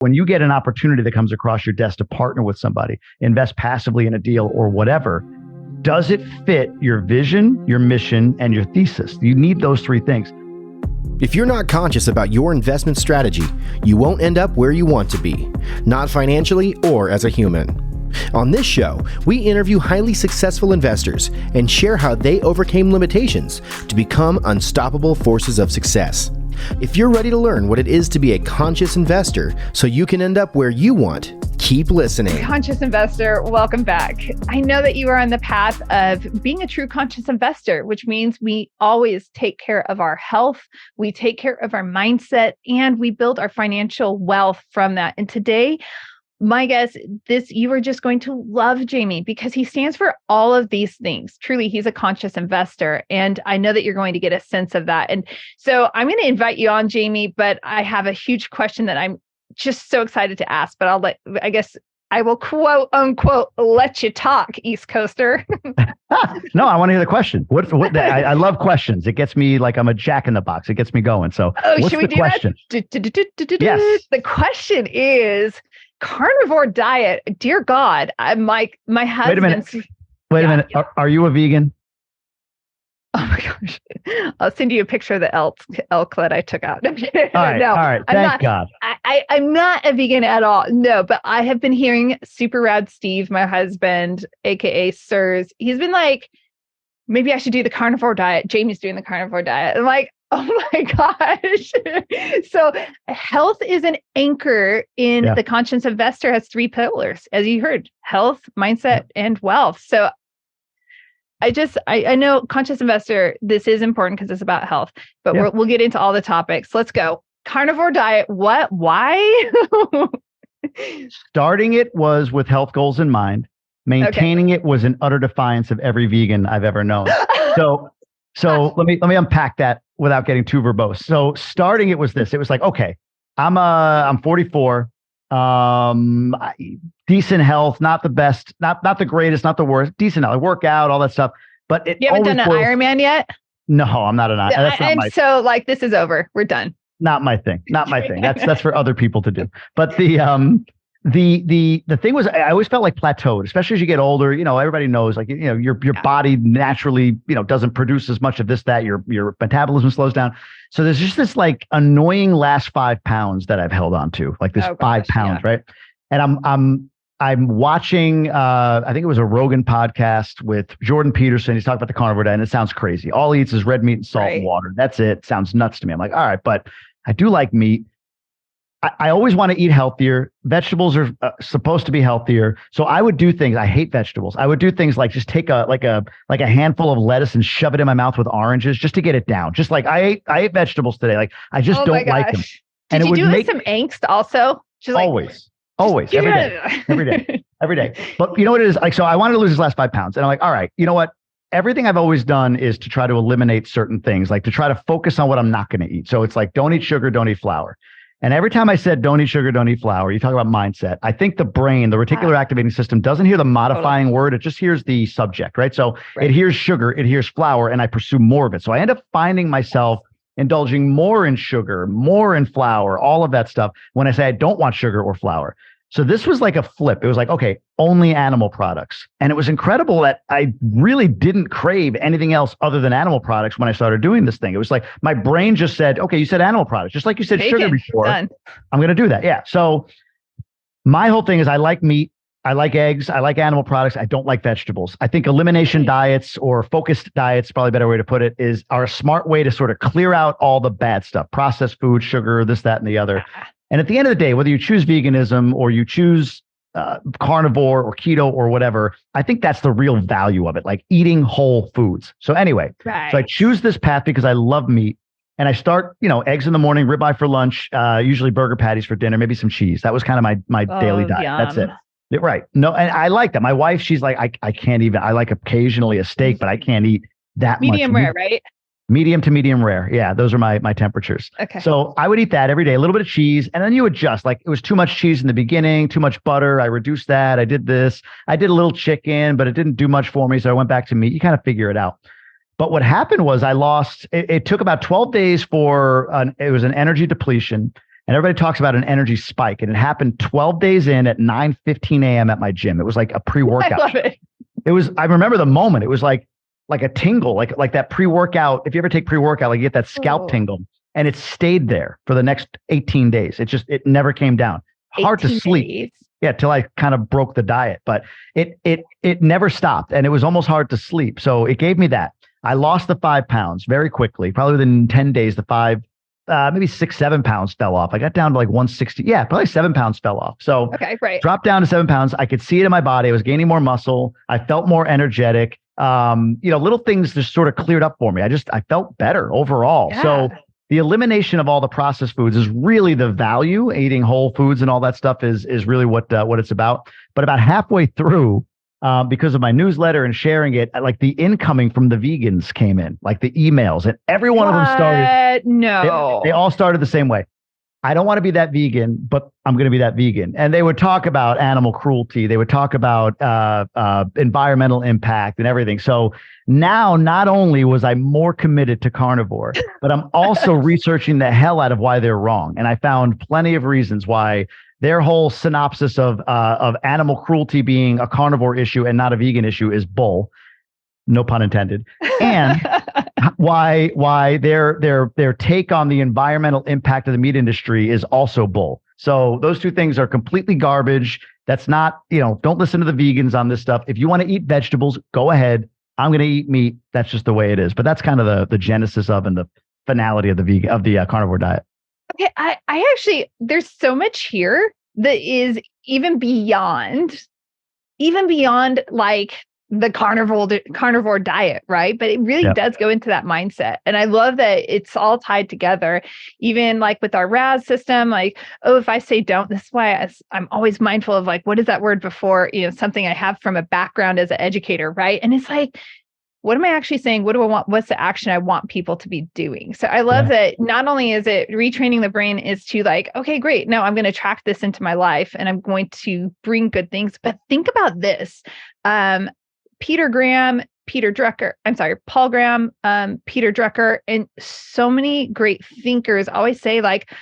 When you get an opportunity that comes across your desk to partner with somebody, invest passively in a deal or whatever, does it fit your vision, your mission, and your thesis? You need those three things. If you're not conscious about your investment strategy, you won't end up where you want to be, not financially or as a human. On this show, we interview highly successful investors and share how they overcame limitations to become unstoppable forces of success. If you're ready to learn what it is to be a conscious investor so you can end up where you want, keep listening. Conscious investor, welcome back. I know that you are on the path of being a true conscious investor, which means we always take care of our health, we take care of our mindset, and we build our financial wealth from that. And today, my guess, you are just going to love Jamie because he stands for all of these things. Truly, he's a conscious investor. And I know that you're going to get a sense of that. And so I'm going to invite you on, Jamie, but I have a huge question that I'm just so excited to ask, but I will quote unquote, let you talk, East Coaster. No, I want to hear the question. I love questions. It gets me like I'm a jack in the box. It gets me going. So what's the question? Yes. The question is, carnivore diet, dear God, my husband. Wait a minute. Are you a vegan? Oh my gosh. I'll send you a picture of the elk that I took out. All right. Thank God. I'm not a vegan at all. No, but I have been hearing Super Rad Steve, my husband, AKA Sirs. He's been like, maybe I should do the carnivore diet. Jamie's doing the carnivore diet. I'm like, oh my gosh. So health is an anchor in the conscious investor has three pillars, as you heard, health, mindset, and wealth. So I know conscious investor, this is important because it's about health, but we'll get into all the topics. Let's go. Carnivore diet. What? Why? Starting it was with health goals in mind. Maintaining it was in utter defiance of every vegan I've ever known. So let me unpack that without getting too verbose. So starting it was this. It was like, okay, I'm 44. Decent health, not the best, not the greatest, not the worst. Decent health, I work out, all that stuff. But you haven't done an Ironman yet? No, I'm not an Ironman. So like this is over. We're done. Not my thing. That's for other people to do. But the thing was, I always felt like plateaued, especially as you get older. You know, everybody knows, like, you know, your body naturally, you know, doesn't produce as much of this, that your metabolism slows down. So there's just this like annoying last 5 pounds that I've held on to, like this 5 pounds, right? And I'm watching, I think it was a Rogan podcast with Jordan Peterson. He's talking about the carnivore diet, and it sounds crazy. All he eats is red meat and salt and water. That's it. Sounds nuts to me. I'm like, all right, but I do like meat. I always want to eat healthier. Vegetables are supposed to be healthier. So I would do things. I hate vegetables. I would do things like just take a handful of lettuce and shove it in my mouth with oranges just to get it down. Just like I ate vegetables today. Like I just don't like them. Did you do it with some angst also? Just always, every day. But you know what it is? Like, so I wanted to lose this last 5 pounds. And I'm like, all right, you know what? Everything I've always done is to try to eliminate certain things, like to try to focus on what I'm not going to eat. So it's like, don't eat sugar, don't eat flour. And every time I said, don't eat sugar, don't eat flour, you talk about mindset. I think the brain, the reticular activating system doesn't hear the modifying word. It just hears the subject, right? So it hears sugar, it hears flour, and I pursue more of it. So I end up finding myself indulging more in sugar, more in flour, all of that stuff when I say I don't want sugar or flour. So this was like a flip. It was like, okay, only animal products. And it was incredible that I really didn't crave anything else other than animal products when I started doing this thing. It was like my brain just said, okay, you said animal products, just like you said sugar before. Done. I'm going to do that. Yeah. So my whole thing is I like meat. I like eggs. I like animal products. I don't like vegetables. I think elimination diets or focused diets, probably a better way to put it, are a smart way to sort of clear out all the bad stuff, processed food, sugar, this, that, and the other. And at the end of the day, whether you choose veganism or you choose carnivore or keto or whatever, I think that's the real value of it, like eating whole foods. So anyway, so I choose this path because I love meat. And I start, eggs in the morning, ribeye for lunch, usually burger patties for dinner, maybe some cheese. That was kind of my daily diet. Yum. That's it. Right. No, and I like that. My wife, she's like, I can't even, I like occasionally a steak, but I can't eat that much. Medium rare, right? Medium to medium rare. Yeah, those are my temperatures. Okay. So I would eat that every day, a little bit of cheese, and then you adjust. Like it was too much cheese in the beginning, too much butter. I reduced that. I did this. I did a little chicken, but it didn't do much for me. So I went back to meat. You kind of figure it out. But what happened was I lost, it took about 12 days it was an energy depletion. And everybody talks about an energy spike. And it happened 12 days in at 9:15 a.m. at my gym. It was like a pre-workout. I love it. I remember the moment. It was like a tingle, like that pre-workout. If you ever take pre-workout, like you get that scalp tingle, and it stayed there for the next 18 days. It never came down. Hard to sleep. Days. Yeah, till I kind of broke the diet, but it never stopped, and it was almost hard to sleep. So it gave me that. I lost the 5 pounds very quickly. Probably within 10 days, the 5, maybe 6, 7 pounds fell off. I got down to like 160. Yeah, probably 7 pounds fell off. So okay, right. Dropped down to 7 pounds. I could see it in my body. I was gaining more muscle. I felt more energetic. Little things just sort of cleared up for me. I felt better overall. Yeah. So the elimination of all the processed foods is really the value. Eating whole foods and all that stuff is really what it's about. But about halfway through, because of my newsletter and sharing it, like the incoming from the vegans came in, like the emails, and every one of them started. No, they all started the same way. I don't want to be that vegan, but I'm going to be that vegan. And they would talk about animal cruelty. They would talk about environmental impact and everything. So now, not only was I more committed to carnivore, but I'm also researching the hell out of why they're wrong. And I found plenty of reasons why their whole synopsis of animal cruelty being a carnivore issue and not a vegan issue is bull. No pun intended. And why their take on the environmental impact of the meat industry is also bull. So those two things are completely garbage. That's not, don't listen to the vegans on this stuff. If you want to eat vegetables, go ahead. I'm going to eat meat. That's just the way it is. But that's kind of the genesis of and the finality of the carnivore diet. Okay, I actually, there's so much here that is even beyond like the carnivore diet, right? But it really does go into that mindset. And I love that it's all tied together, even like with our RAS system, like, oh, if I say don't, this is why I'm always mindful of like, what is that word before, something I have from a background as an educator, right? And it's like, what am I actually saying? What do I want? What's the action I want people to be doing? So I love that not only is it retraining the brain is to like, okay, great. No, I'm going to track this into my life and I'm going to bring good things. But think about this. Paul Graham, Peter Drucker, and so many great thinkers always say like,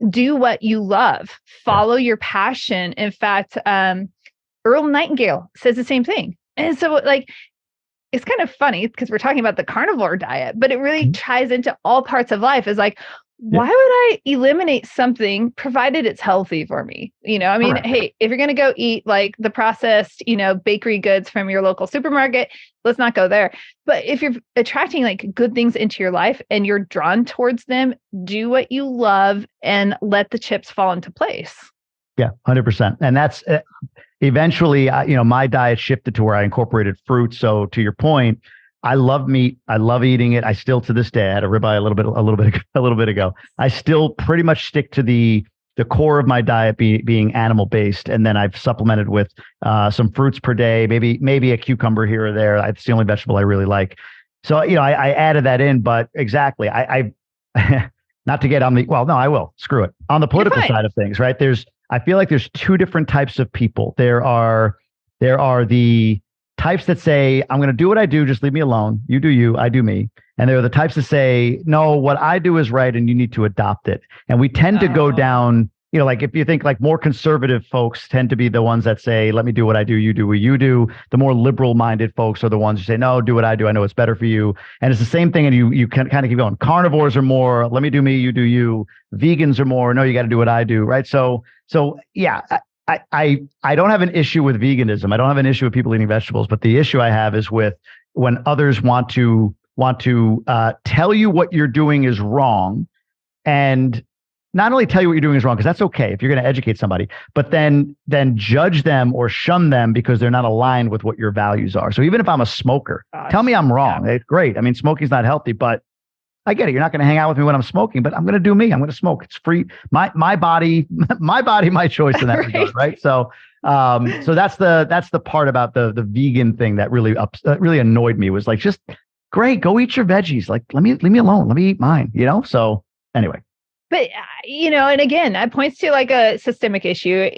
do what you love, follow your passion. In fact, Earl Nightingale says the same thing. And so like, it's kind of funny because we're talking about the carnivore diet, but it really ties into all parts of life. Is like, why would I eliminate something provided it's healthy for me? Correct. Hey, if you're going to go eat like the processed, bakery goods from your local supermarket, let's not go there. But if you're attracting like good things into your life and you're drawn towards them, do what you love and let the chips fall into place. Yeah, 100%. And that's eventually, my diet shifted to where I incorporated fruit. So to your point, I love meat. I love eating it. I still, to this day, I had a ribeye a little bit ago. I still pretty much stick to the core of my diet being animal based, and then I've supplemented with some fruits per day, maybe a cucumber here or there. It's the only vegetable I really like. So I added that in, but exactly, I not to get on the no, I will screw it on the political side of things, right? I feel like there's two different types of people. There are the types that say, I'm going to do what I do, just leave me alone. You do you, I do me. And there are the types that say, no, what I do is right and you need to adopt it. And we tend to go down, like if you think like more conservative folks tend to be the ones that say, let me do what I do, you do what you do. The more liberal minded folks are the ones who say, no, do what I do. I know it's better for you. And it's the same thing. And you can kind of keep going. Carnivores are more, let me do me, you do you. Vegans are more, no, you got to do what I do. Right. So yeah, I don't have an issue with veganism. I don't have an issue with people eating vegetables, but the issue I have is with when others want to tell you what you're doing is wrong, and not only tell you what you're doing is wrong, because that's okay if you're going to educate somebody, but then judge them or shun them because they're not aligned with what your values are. So even if I'm a smoker, tell me I'm wrong. Yeah. It's great. I mean, smoking's not healthy, but I get it. You're not going to hang out with me when I'm smoking, but I'm going to do me. I'm going to smoke. It's free. My body, my choice in that regard, right? So, so that's the part about the vegan thing that really annoyed me, was like, just great, go eat your veggies. Like, leave me alone. Let me eat mine. So anyway. But and again, that points to like a systemic issue.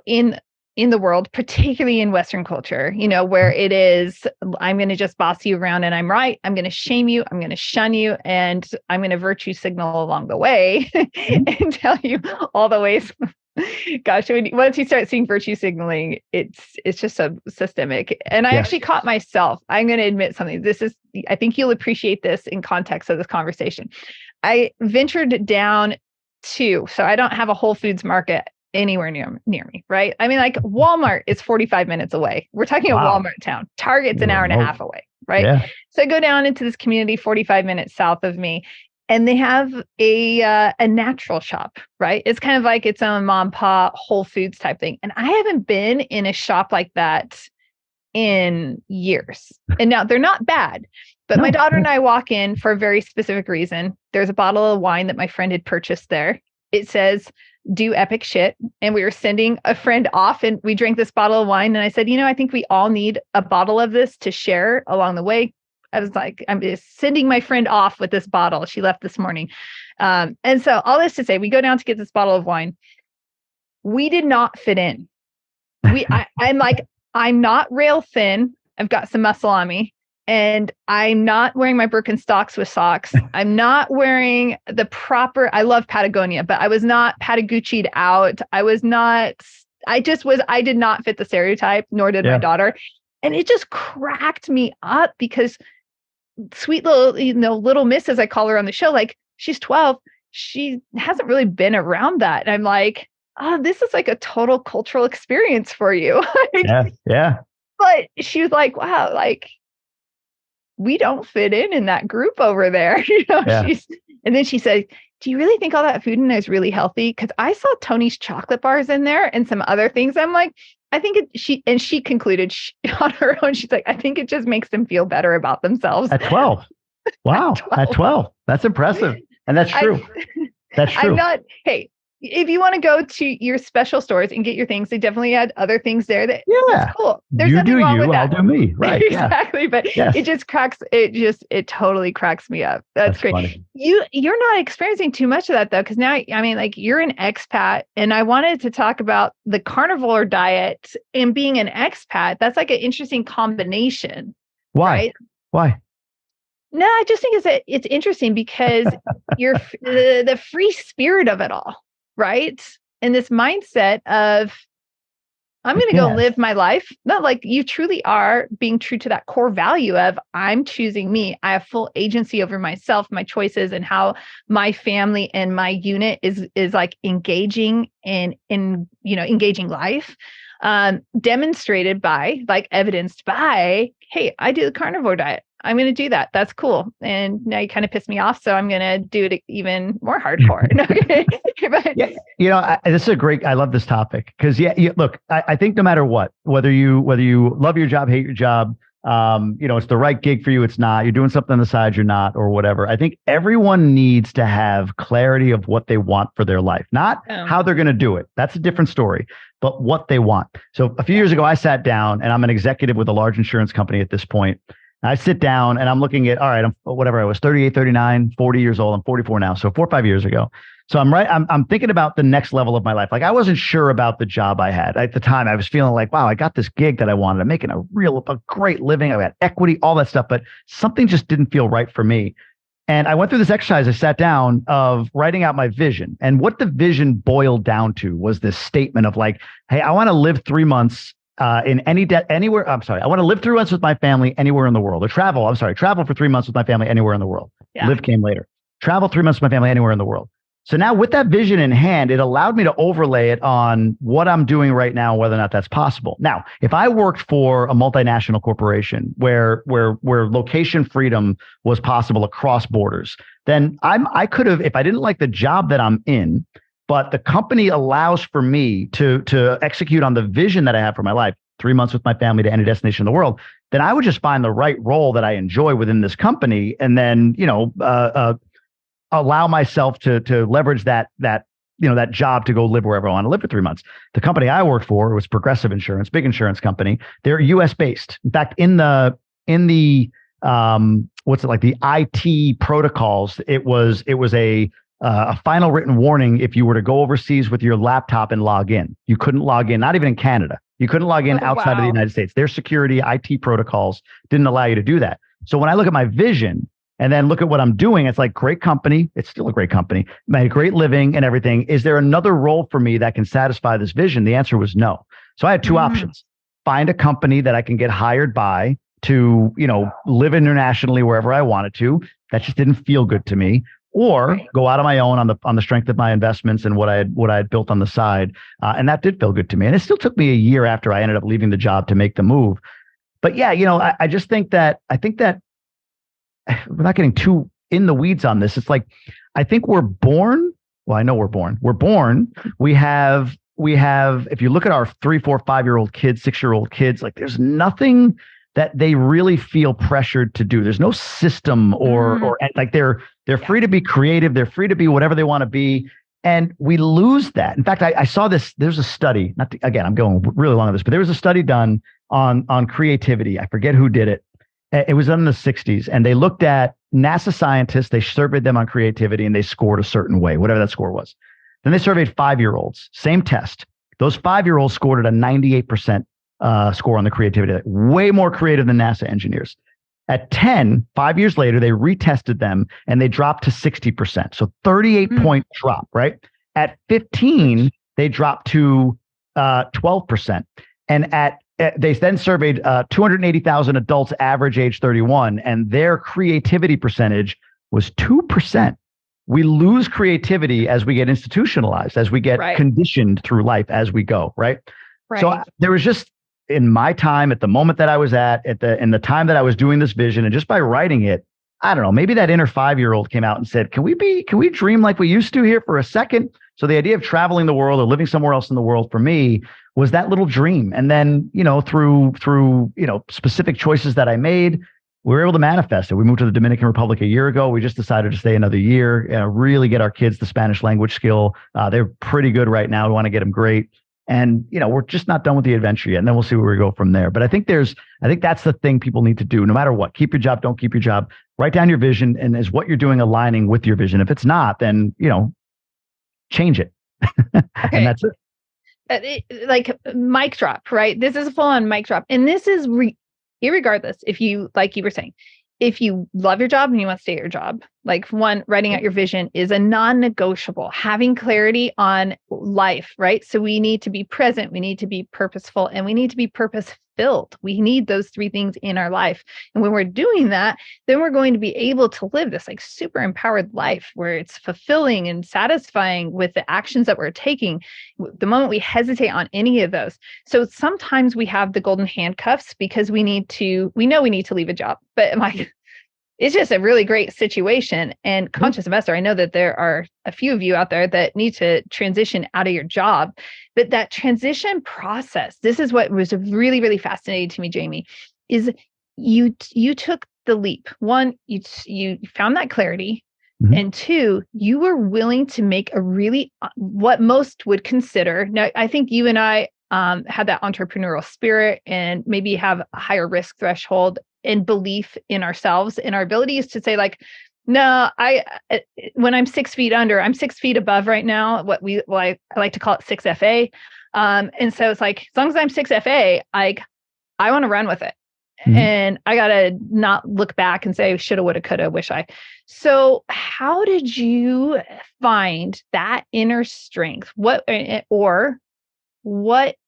In in the world, particularly in Western culture, where it is, I'm going to just boss you around and I'm right. I'm going to shame you. I'm going to shun you. And I'm going to virtue signal along the way and tell you all the ways. Gosh, once you start seeing virtue signaling, it's just so systemic. And I actually caught myself. I'm going to admit something. I think you'll appreciate this in context of this conversation. I ventured down so I don't have a Whole Foods market anywhere near me, right? I mean, like Walmart is 45 minutes away. We're talking a Walmart town. Target's an hour and a half away, right? Yeah. So I go down into this community 45 minutes south of me, and they have a natural shop, right? It's kind of like its own mom and pop Whole Foods type thing. And I haven't been in a shop like that in years. And now they're not bad, but my daughter and I walk in for a very specific reason. There's a bottle of wine that my friend had purchased there. It says, "Do epic shit." And we were sending a friend off and we drank this bottle of wine. And I said, I think we all need a bottle of this to share along the way. I was like, I'm just sending my friend off with this bottle. She left this morning. And so all this to say, we go down to get this bottle of wine. We did not fit in. I'm not rail thin. I've got some muscle on me. And I'm not wearing my Birkenstocks with socks. I'm not wearing the proper, I love Patagonia, but I was not Patagucci'd out. I did not fit the stereotype, nor did my daughter. And it just cracked me up because sweet little miss, as I call her on the show, like she's 12. She hasn't really been around that. And I'm like, this is like a total cultural experience for you. Yeah. But she was like, wow, like, we don't fit in that group over there. And then she said, "Do you really think all that food in there is really healthy?" Because I saw Tony's chocolate bars in there and some other things. I'm like, I think she concluded on her own, she's like, I think it just makes them feel better about themselves. At 12. Wow. At 12. That's impressive. And that's true. That's true. Hey, if you want to go to your special stores and get your things, they definitely had other things there that's cool. There's nothing wrong with that. I'll do me. Right. Exactly. But it just it totally cracks me up. That's great. Funny. You're not experiencing too much of that though. Cause now, I mean, like you're an expat and I wanted to talk about the carnivore diet and being an expat. That's like an interesting combination. Why? Right? Why? No, I just think it's interesting because you're the free spirit of it all. Right. And this mindset of, I'm going to go live my life. Not like you truly are being true to that core value of I'm choosing me. I have full agency over myself, my choices, and how my family and my unit is like engaging in engaging life, demonstrated by, like evidenced by, hey, I do the carnivore diet. I'm going to do that. That's cool. And now you kind of pissed me off. So I'm going to do it even more hardcore. This is I love this topic because look, I think no matter what, whether you love your job, hate your job, it's the right gig for you. It's not, you're doing something on the side, you're not, or whatever. I think everyone needs to have clarity of what they want for their life, not how they're going to do it. That's a different story, but what they want. So a few years ago, I sat down and I'm an executive with a large insurance company at this point. I sit down and I'm looking at, all right, I was 38, 39, 40 years old. I'm 44 now. So 4 or 5 years ago. So I'm thinking about the next level of my life. Like I wasn't sure about the job I had at the time. I was feeling like, wow, I got this gig that I wanted. I'm making a great living. I got equity, all that stuff, but something just didn't feel right for me. And I went through this exercise. I sat down of writing out my vision. And what the vision boiled down to was this statement of like, hey, I want to live 3 months anywhere. I'm sorry. I want to live 3 months with my family anywhere in the world, or travel for 3 months with my family anywhere in the world. Yeah. Live came later. Travel 3 months with my family anywhere in the world. So now with that vision in hand, it allowed me to overlay it on what I'm doing right now, whether or not that's possible. Now, if I worked for a multinational corporation where location freedom was possible across borders, then I could have, if I didn't like the job that I'm in, but the company allows for me to execute on the vision that I have for my life, 3 months with my family to any destination in the world, then I would just find the right role that I enjoy within this company, and then allow myself to leverage that job to go live wherever I want to live for 3 months. The company I worked for was Progressive Insurance, big insurance company. They're US based. In fact, in the the IT protocols, it was a a final written warning if you were to go overseas with your laptop and log in. You couldn't log in, not even in Canada. You couldn't log in outside of the United States. Their security, IT protocols didn't allow you to do that. So when I look at my vision and then look at what I'm doing, it's like great company. It's still a great company, my great living and everything. Is there another role for me that can satisfy this vision? The answer was no. So I had two options. Find a company that I can get hired by to, live internationally wherever I wanted to. That just didn't feel good to me. Or go out on my own on the strength of my investments and what I had built on the side, and that did feel good to me. And it still took me a year after I ended up leaving the job to make the move. But yeah, I just think that we're not getting too in the weeds on this. It's like I think we're born. Well, I know we're born. We're born. We have. If you look at our 3, 4, 5-year-old kids, 6-year-old kids, like there's nothing that they really feel pressured to do. There's no system or like they're free to be creative. They're free to be whatever they want to be. And we lose that. In fact, I saw this, there's a study, again, I'm going really long on this, but there was a study done on creativity. I forget who did it. It was done in the 60s. And they looked at NASA scientists. They surveyed them on creativity and they scored a certain way, whatever that score was. Then they surveyed 5-year-olds, same test. Those 5-year-olds scored at a 98% score on the creativity, way more creative than NASA engineers. At 10, 5 years later, they retested them and they dropped to 60%. So 38-point drop, right? At 15, they dropped to 12%. And they then surveyed 280,000 adults, average age 31, and their creativity percentage was 2%. We lose creativity as we get institutionalized, as we get conditioned through life as we go, right? So there was just, in my time, at the moment that I was in the time that I was doing this vision, and just by writing it, I don't know, maybe that inner 5-year-old came out and said, can we dream like we used to here for a second? So the idea of traveling the world or living somewhere else in the world for me was that little dream. And then, through specific choices that I made, we were able to manifest it. We moved to the Dominican Republic a year ago. We just decided to stay another year, really get our kids the Spanish language skill. They're pretty good right now. We want to get them great. And, we're just not done with the adventure yet. And then we'll see where we go from there. But I think that's the thing people need to do no matter what. Keep your job, don't keep your job. Write down your vision. And is what you're doing aligning with your vision? If it's not, then, change it. And that's it. Like mic drop, right? This is a full on mic drop. And this is irregardless, if you, like you were saying, if you love your job and you want to stay at your job, like writing out your vision is a non-negotiable, having clarity on life, right? So we need to be present, we need to be purposeful, and we need to be purpose-filled. We need those 3 things in our life. And when we're doing that, then we're going to be able to live this like super empowered life where it's fulfilling and satisfying with the actions that we're taking the moment we hesitate on any of those. So sometimes we have the golden handcuffs because we know we need to leave a job, but it's just a really great situation. And conscious investor, I know that there are a few of you out there that need to transition out of your job, but that transition process, this is what was really, really fascinating to me, Jamie, is you took the leap. 1, you found that clarity. And 2, you were willing to make a really, what most would consider. Now, I think you and I had that entrepreneurial spirit and maybe have a higher risk threshold and belief in ourselves and our abilities to say like, no, when I'm 6 feet under, I'm 6 feet above right now, I like to call it 6FA. And so it's like, as long as I'm 6FA, I want to run with it. And I got to not look back and say, shoulda, woulda, coulda, wish I. So how did you find that inner strength? What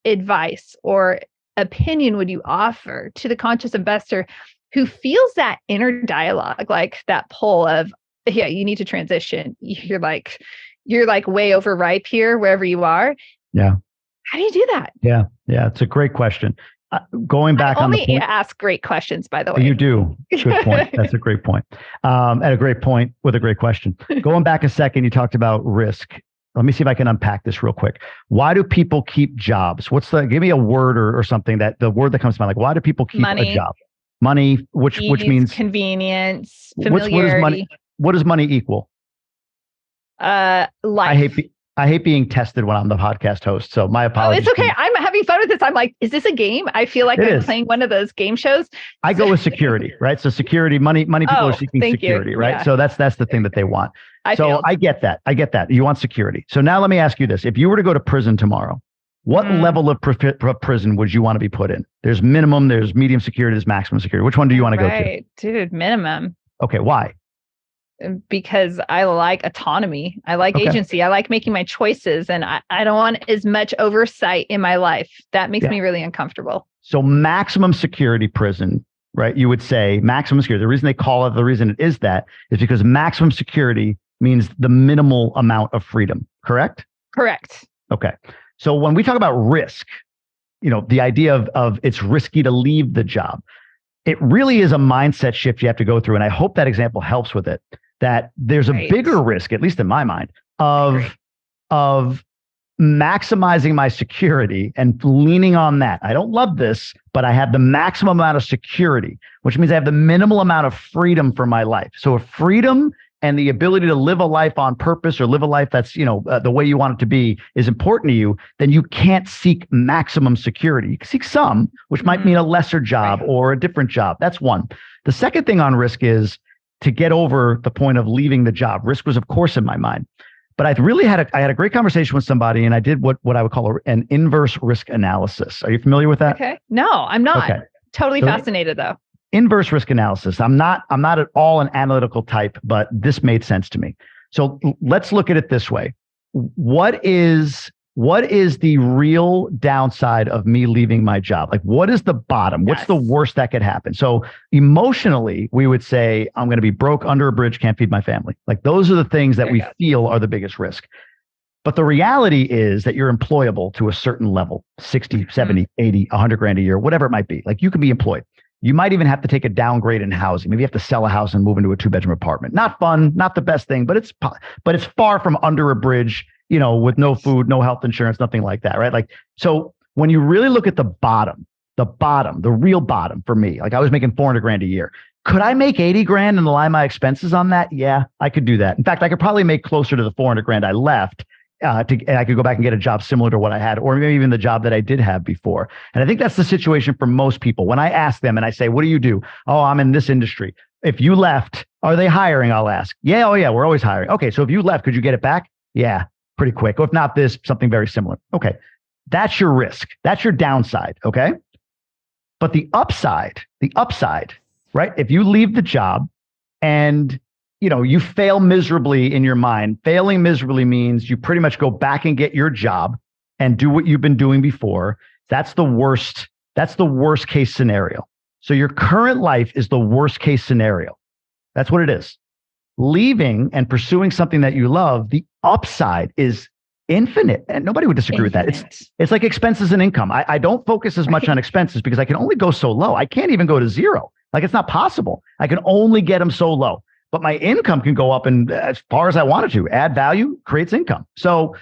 advice or opinion would you offer to the conscious investor who feels that inner dialogue, like that pull of, yeah, you need to transition. You're like way overripe here, wherever you are. Yeah. How do you do that? Yeah. It's a great question. Going back on the point, only ask great questions, by the way. You do. Good point. That's a great point. And a great point with a great question. Going back a second, you talked about risk. Let me see if I can unpack this real quick. Why do people keep jobs? Give me a word or something the word that comes to mind. Like, why do people keep a job? Money, which means convenience, familiarity. What does money equal? Life. I I hate being tested when I'm the podcast host. So my apologies. Oh, it's okay. I'm having fun with this. I'm like, is this a game? I feel like I'm playing one of those game shows. I go with security, right? So security, money people are seeking security, right? Yeah. So that's the thing that they want. I get that. I get that. You want security. So now let me ask you this. If you were to go to prison tomorrow, what level of prison would you want to be put in? There's minimum, there's medium security, there's maximum security. Which one do you want to go to? Dude, minimum. Okay, why? Because I like autonomy. I like agency. I like making my choices, and I don't want as much oversight in my life. That makes me really uncomfortable. So maximum security prison, right? You would say maximum security. The reason they call it, the reason it is that is because maximum security means the minimal amount of freedom, correct? Correct. Okay. So when we talk about risk, the idea of it's risky to leave the job, it really is a mindset shift you have to go through. And I hope that example helps with it, that there's a bigger risk, at least in my mind, of maximizing my security and leaning on that. I don't love this, but I have the maximum amount of security, which means I have the minimal amount of freedom for my life. So if freedom and the ability to live a life on purpose or live a life that's, the way you want it to be is important to you, then you can't seek maximum security. You can seek some, which might mean a lesser job or a different job. That's one. The second thing on risk is to get over the point of leaving the job. Risk was, of course, in my mind. But I had a great conversation with somebody, and I did what I would call an inverse risk analysis. Are you familiar with that? Okay. No, I'm not. Okay. Totally fascinated, though. Inverse risk analysis. I'm not at all an analytical type, but this made sense to me. So let's look at it this way. What is the real downside of me leaving my job? Like, what is the bottom? What's the worst that could happen? So emotionally, we would say, I'm going to be broke, under a bridge, can't feed my family. Like, those are the things that we feel are the biggest risk. But the reality is that you're employable to a certain level, 60, 70, 80, 100 grand a year, whatever it might be. Like, you can be employed. You might even have to take a downgrade in housing. Maybe you have to sell a house and move into a 2-bedroom apartment. Not fun, not the best thing, but it's far from under a bridge, with no food, no health insurance, nothing like that, right? Like, so when you really look at the real bottom for me, like I was making 400 grand a year. Could I make 80 grand and lie my expenses on that? Yeah, I could do that. In fact, I could probably make closer to the 400 grand I left. And I could go back and get a job similar to what I had, or maybe even the job that I did have before. And I think that's the situation for most people. When I ask them and I say, what do you do? Oh, I'm in this industry. If you left, are they hiring? I'll ask. Yeah. Oh yeah. We're always hiring. Okay. So if you left, could you get it back? Yeah. Pretty quick. Or if not this, something very similar. Okay. That's your risk. That's your downside. Okay. But the upside, right? If you leave the job and you fail miserably in your mind. Failing miserably means you pretty much go back and get your job and do what you've been doing before. That's the worst case scenario. So your current life is the worst case scenario. That's what it is. Leaving and pursuing something that you love, the upside is infinite. And nobody would disagree with that. It's like expenses and income. I don't focus as much on expenses because I can only go so low. I can't even go to zero. Like, it's not possible. I can only get them so low. But my income can go up and as far as I wanted to. Add value creates income. So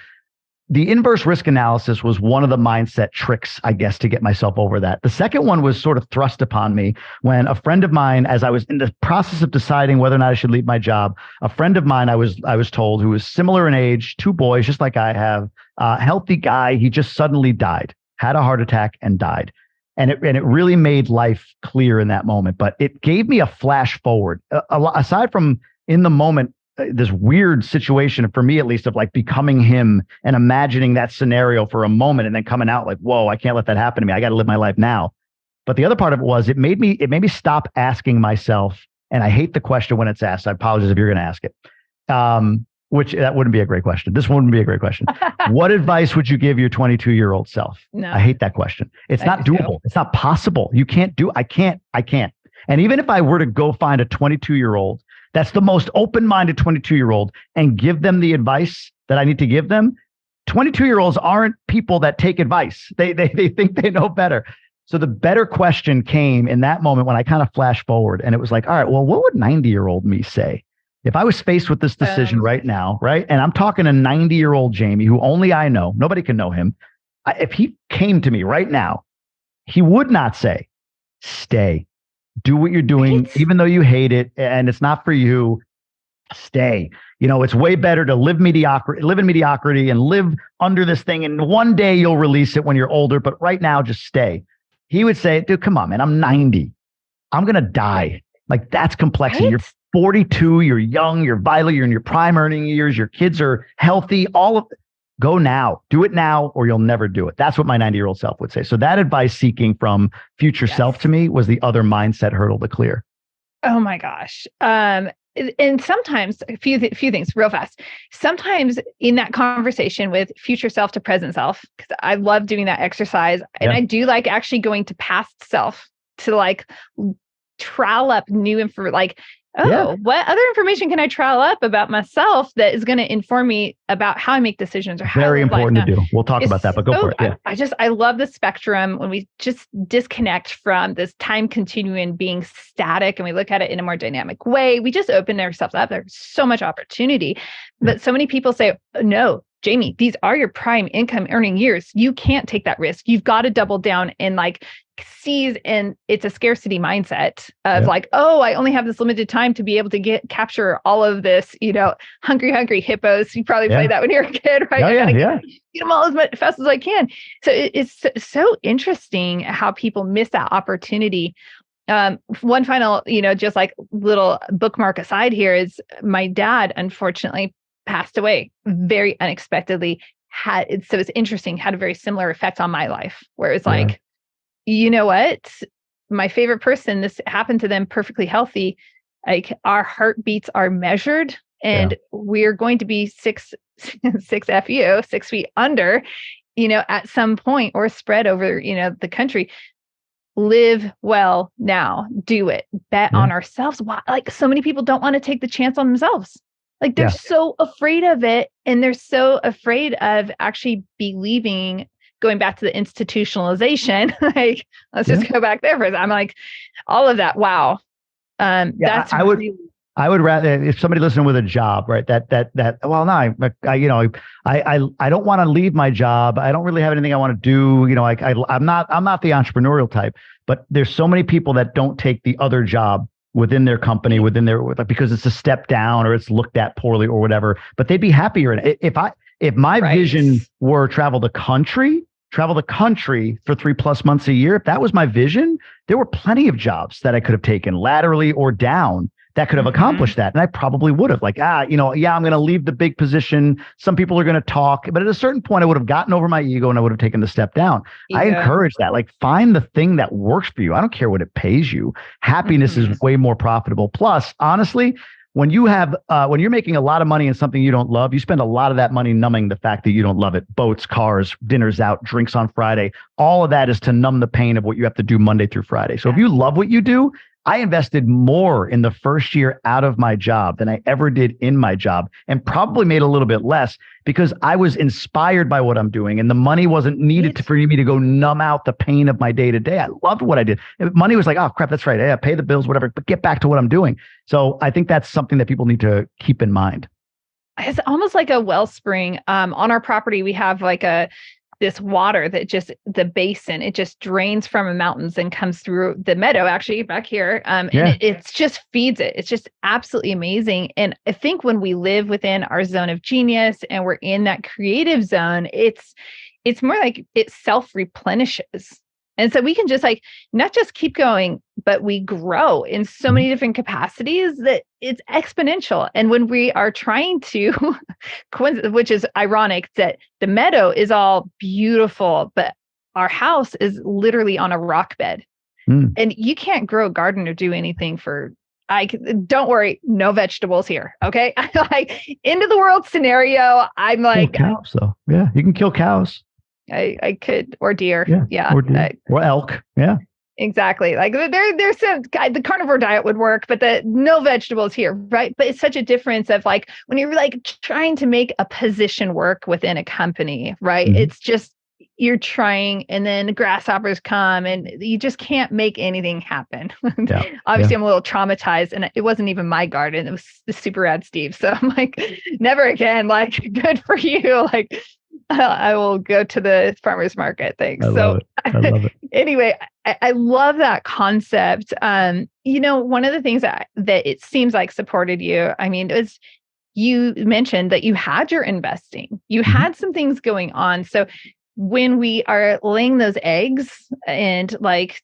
the inverse risk analysis was one of the mindset tricks, I guess, to get myself over that. The second one was sort of thrust upon me when a friend of mine, as I was in the process of deciding whether or not I should leave my job, a friend of mine I was told, who was similar in age, 2 boys, just like I have, healthy guy, he just suddenly died, had a heart attack and died. And it really made life clear in that moment. But it gave me a flash forward. Aside from in the moment, this weird situation, for me at least, of like becoming him and imagining that scenario for a moment and then coming out like, whoa, I can't let that happen to me. I got to live my life now. But the other part of it was it made me stop asking myself, and I hate the question when it's asked. I apologize if you're going to ask it. Which that wouldn't be a great question. This wouldn't be a great question. What advice would you give your 22-year-old self? No. I hate that question. It's not doable. It's not possible. You can't do. I can't. And even if I were to go find a 22-year-old, that's the most open-minded 22-year-old, and give them the advice that I need to give them, 22-year-olds aren't people that take advice. They think they know better. So the better question came in that moment when I kind of flashed forward, and it was like, all right, well, what would 90-year-old me say? If I was faced with this decision right now, right? And I'm talking a 90-year-old Jamie who only I know, nobody can know him. If he came to me right now, he would not say, stay, do what you're doing, even though you hate it and it's not for you. stay. It's way better to live in mediocrity and live under this thing. And one day you'll release it when you're older, but right now just stay. He would say, dude, come on, man, I'm 90. I'm going to die. Like, that's complexity. Right? You're 42, you're young, you're vital, you're in your prime earning years, your kids are healthy, go now, do it now, or you'll never do it. That's what my 90-year-old self would say. So that advice seeking from future self to me was the other mindset hurdle to clear. Oh my gosh. And sometimes a few things real fast. Sometimes in that conversation with future self to present self, because I love doing that exercise, and I do like actually going to past self to like trowel up new info, like, what other information can I trowel up about myself that is going to inform me about how I make decisions or how very important to do. We'll talk about that, but go for it. Yeah. I love the spectrum when we just disconnect from this time continuum being static and we look at it in a more dynamic way. We just open ourselves up. There's so much opportunity, but so many people say, no, Jamie, these are your prime income earning years. You can't take that risk. You've got to double down and like seize, and it's a scarcity mindset of like, oh, I only have this limited time to be able to capture all of this, hungry hippos. You probably played that when you were a kid, right? Get them all as fast as I can. So it's so interesting how people miss that opportunity. One final, just like little bookmark aside here is my dad, unfortunately, passed away very unexpectedly. So it's interesting, had a very similar effect on my life, where it's like, you know what? My favorite person, this happened to them perfectly healthy. Like, our heartbeats are measured, and we're going to be 6 feet under, at some point, or spread over, the country. Live well now. Do it. Bet on ourselves. Why? Like, so many people don't want to take the chance on themselves. Like, they're so afraid of it, and they're so afraid of actually believing. Going back to the institutionalization, like, let's just go back there for a second. I'm like, all of that. Wow. That's I would rather, if somebody listening with a job, right? Well, no, I don't want to leave my job. I don't really have anything I want to do. I'm not the entrepreneurial type, but there's so many people that don't take the other job within their company, because it's a step down or it's looked at poorly or whatever, but they'd be happier in it. If my vision were travel the country for 3+ months a year, if that was my vision, there were plenty of jobs that I could have taken laterally or down that could have accomplished that. And I probably would have, like, I'm going to leave the big position. Some people are going to talk, but at a certain point I would have gotten over my ego and I would have taken the step down. I encourage that. Like, find the thing that works for you. I don't care what it pays you. Happiness is way more profitable. Plus, honestly, when you're making a lot of money in something you don't love, you spend a lot of that money numbing the fact that you don't love it. Boats, cars, dinners out, drinks on Friday. All of that is to numb the pain of what you have to do Monday through Friday. So if you love what you do, I invested more in the first year out of my job than I ever did in my job, and probably made a little bit less because I was inspired by what I'm doing, and the money wasn't needed for me to go numb out the pain of my day to day. I loved what I did. Money was like, oh crap, that's right. Yeah, pay the bills, whatever, but get back to what I'm doing. So I think that's something that people need to keep in mind. It's almost like a wellspring. On our property, we have like this water that the basin, it just drains from the mountains and comes through the meadow, actually back here. And it just feeds it. It's just absolutely amazing. And I think when we live within our zone of genius and we're in that creative zone, it's more like it self-replenishes. And so we can just like, not just keep going, but we grow in so many different capacities that it's exponential. And when we are trying to, which is ironic that the meadow is all beautiful, but our house is literally on a rock bed. And you can't grow a garden or do anything don't worry, no vegetables here. Okay. Like, end of the world scenario. I'm like, cows though. Yeah. You can kill cows. I could, or deer. Yeah. Or elk. Yeah. Exactly. Like, there's some, the carnivore diet would work, but no vegetables here. Right. But it's such a difference of like, when you're like trying to make a position work within a company, right? It's just, you're trying, and then grasshoppers come and you just can't make anything happen. Obviously I'm a little traumatized, and it wasn't even my garden. It was the super rad Steve. So I'm like, never again, like, good for you. Like, I will go to the farmer's market. Thanks. I love it. Anyway, I love that concept. One of the things that it seems like supported you, I mean, it was, you mentioned that you had your investing, you had some things going on. So when we are laying those eggs and like,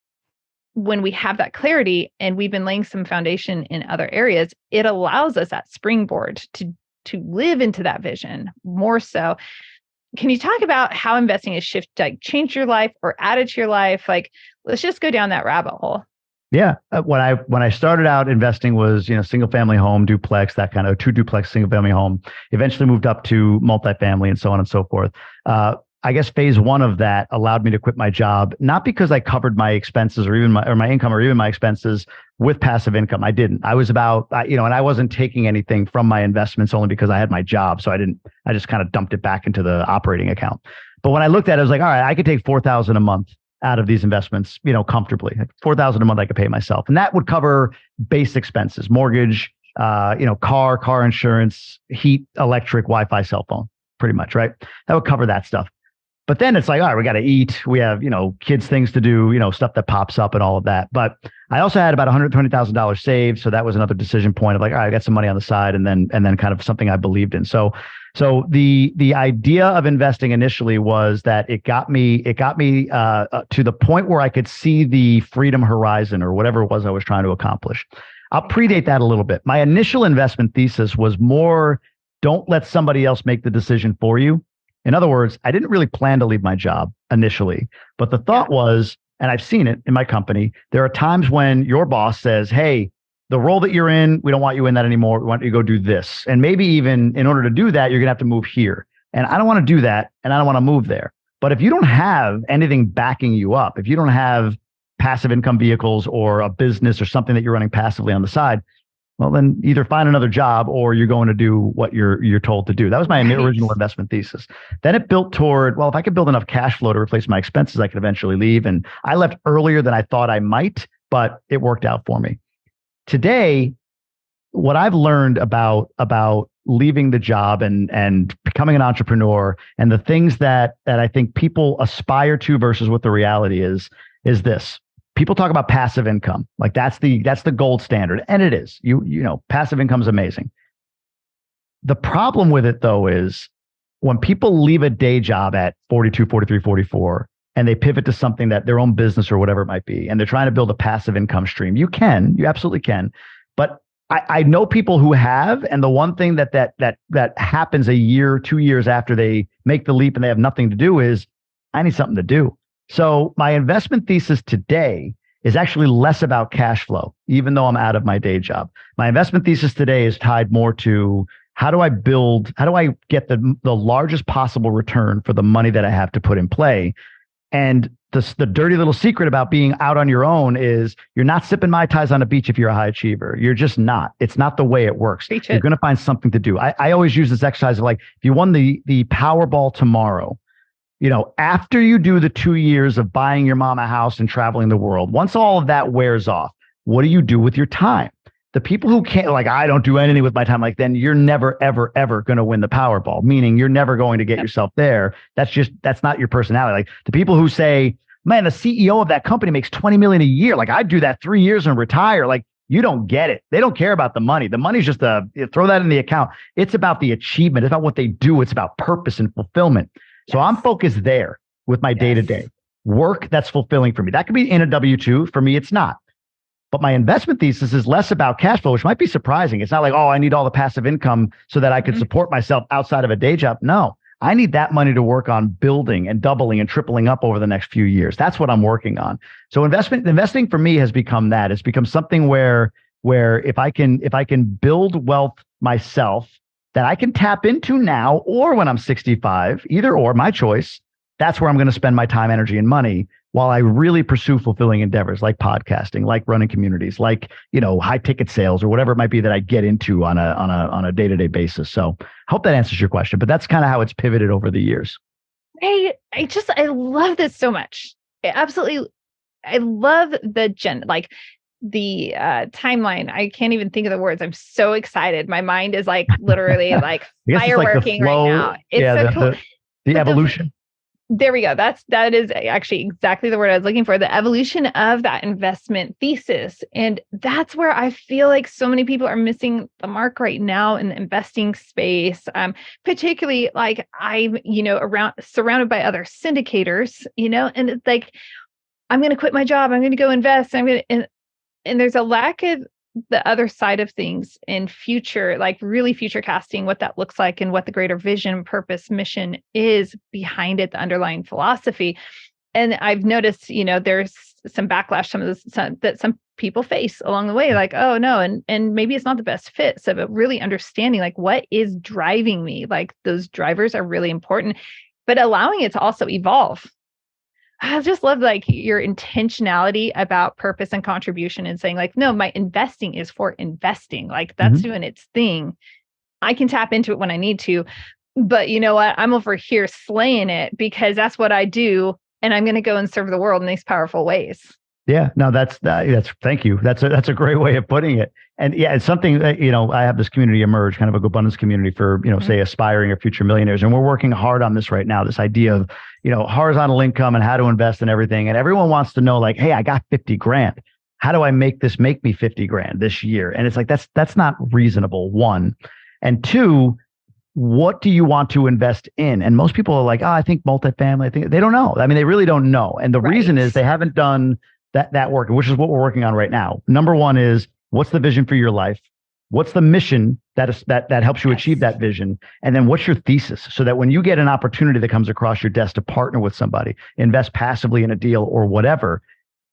when we have that clarity and we've been laying some foundation in other areas, it allows us that springboard to live into that vision more so. Can you talk about how investing has shifted, like changed your life or added to your life? Like, let's just go down that rabbit hole. Yeah. When I started out investing was, single family home, duplex, that kind of 2-duplex single family home, eventually moved up to multifamily and so on and so forth. I guess phase one of that allowed me to quit my job, not because I covered my expenses or even my income or even my expenses with passive income. I didn't. I was and I wasn't taking anything from my investments only because I had my job. So I just kind of dumped it back into the operating account. But when I looked at it, I was like, all right, I could take $4,000 a month out of these investments, comfortably. $4,000 a month I could pay myself. And that would cover base expenses, mortgage, car insurance, heat, electric, Wi-Fi, cell phone, pretty much, right? That would cover that stuff. But then it's like, all right, we got to eat. We have, kids, things to do, stuff that pops up and all of that. But I also had about $120,000 saved. So that was another decision point of like, all right, I got some money on the side and then kind of something I believed in. So the idea of investing initially was that it got me to the point where I could see the freedom horizon or whatever it was I was trying to accomplish. I'll predate that a little bit. My initial investment thesis was more, don't let somebody else make the decision for you. In other words, I didn't really plan to leave my job initially, but the thought was, and I've seen it in my company, there are times when your boss says, hey, the role that you're in, we don't want you in that anymore. We want you to go do this. And maybe even in order to do that, you're going to have to move here. And I don't want to do that. And I don't want to move there. But if you don't have anything backing you up, if you don't have passive income vehicles or a business or something that you're running passively on the side, well, then either find another job or you're going to do what you're told to do. That was my original investment thesis. Then it built toward, well, if I could build enough cash flow to replace my expenses, I could eventually leave. And I left earlier than I thought I might, but it worked out for me. Today, what I've learned about leaving the job and becoming an entrepreneur and the things that I think people aspire to versus what the reality is this. People talk about passive income. Like that's the gold standard. And it is. Passive income is amazing. The problem with it though is when people leave a day job at 42, 43, 44, and they pivot to something that their own business or whatever it might be, and they're trying to build a passive income stream. You absolutely can. But I know people who have, and the one thing that happens a year, 2 years after they make the leap and they have nothing to do is, I need something to do. So my investment thesis today is actually less about cash flow, even though I'm out of my day job. My investment thesis today is tied more to how do I get the largest possible return for the money that I have to put in play. And the dirty little secret about being out on your own is you're not sipping Mai Tais on a beach if you're a high achiever. You're just not. It's not the way it works. You're going to find something to do. I always use this exercise of like, if you won the Powerball tomorrow, after you do the 2 years of buying your mom a house and traveling the world, once all of that wears off, what do you do with your time? The people who can't, like, I don't do anything with my time, like, then you're never, ever, ever going to win the Powerball, meaning you're never going to get yourself there. That's not your personality. Like the people who say, man, the CEO of that company makes 20 million a year. Like I'd do that 3 years and retire. Like you don't get it. They don't care about the money. The money's just throw that in the account. It's about the achievement. It's about what they do. It's about purpose and fulfillment. So I'm focused there with my day-to-day work that's fulfilling for me. That could be in a W-2. For me, it's not. But my investment thesis is less about cash flow, which might be surprising. It's not like, oh, I need all the passive income so that I could support myself outside of a day job. No, I need that money to work on building and doubling and tripling up over the next few years. That's what I'm working on. So investing for me has become that. It's become something where if I can build wealth myself, that I can tap into now or when I'm 65, either or, my choice, that's where I'm going to spend my time, energy, and money while I really pursue fulfilling endeavors like podcasting, like running communities, like, high ticket sales or whatever it might be that I get into on a day-to-day basis. So I hope that answers your question, but that's kind of how it's pivoted over the years. I love this so much. I love the timeline. I can't even think of the words. I'm so excited. My mind is like literally like fireworking right now. It's so cool. The evolution. There we go. That is actually exactly the word I was looking for, the evolution of that investment thesis. And that's where I feel like so many people are missing the mark right now in the investing space. Particularly like I'm, around surrounded by other syndicators, and it's like, I'm going to quit my job. I'm going to go invest. And there's a lack of the other side of things in future, like really future casting what that looks like and what the greater vision, purpose, mission is behind it, the underlying philosophy. And I've noticed, there's some backlash, that some people face along the way, like, oh no, and maybe it's not the best fit. So, but really understanding like what is driving me, like those drivers are really important, but allowing it to also evolve. I just love like your intentionality about purpose and contribution and saying like, no, my investing is for investing. Like that's doing its thing. I can tap into it when I need to, but you know what? I'm over here slaying it because that's what I do. And I'm going to go and serve the world in these powerful ways. Yeah, no, that's thank you. That's a great way of putting it. And yeah, it's something that, I have this community emerge, kind of a abundance community for, say aspiring or future millionaires. And we're working hard on this right now, this idea of, horizontal income and how to invest in everything. And everyone wants to know like, hey, I got 50 grand. How do I make me 50 grand this year? And it's like, that's not reasonable, one. And two, what do you want to invest in? And most people are like, oh, I think multifamily. I think they don't know. I mean, they really don't know. And the reason is they haven't done that work, which is what we're working on right now. Number one is, what's the vision for your life? What's the mission that helps you achieve that vision? And then what's your thesis? So that when you get an opportunity that comes across your desk to partner with somebody, invest passively in a deal or whatever,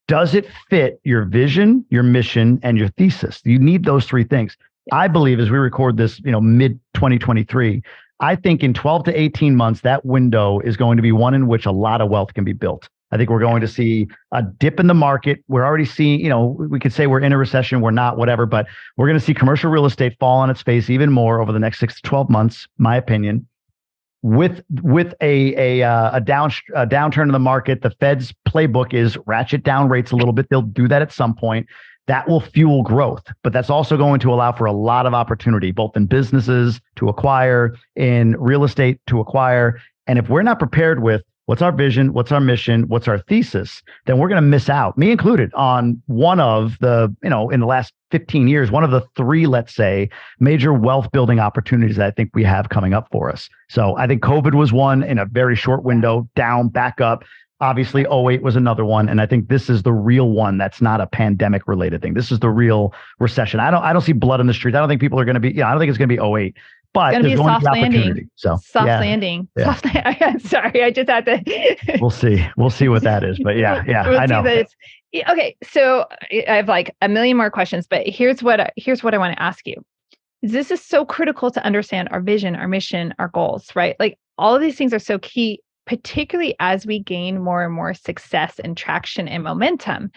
does it fit your vision, your mission, and your thesis? You need those three things. I believe as we record this, mid 2023, I think in 12 to 18 months, that window is going to be one in which a lot of wealth can be built. I think we're going to see a dip in the market. We're already seeing, we could say we're in a recession, we're not, whatever, but we're going to see commercial real estate fall on its face even more over the next 6 to 12 months, my opinion. With a downturn in the market, the Fed's playbook is ratchet down rates a little bit. They'll do that at some point. That will fuel growth, but that's also going to allow for a lot of opportunity, both in businesses to acquire, in real estate to acquire. And if we're not prepared with what's our vision, what's our mission, what's our thesis, then we're going to miss out, me included, on one of the, in the last 15 years, one of the 3, let's say, major wealth building opportunities that I think we have coming up for us. So I think COVID was one in a very short window, down, back up. Obviously, 08 was another one. And I think this is the real one that's not a pandemic related thing. This is the real recession. I don't see blood in the streets. I don't think people are going to be, I don't think it's going to be 08. But it's going to be a soft landing. So soft landing. Yeah. Sorry, I just had to. We'll see what that is. But yeah, I know. Okay, so I have like a million more questions, but here's what I want to ask you. This is so critical to understand our vision, our mission, our goals, right? Like all of these things are so key, particularly as we gain more and more success and traction and momentum.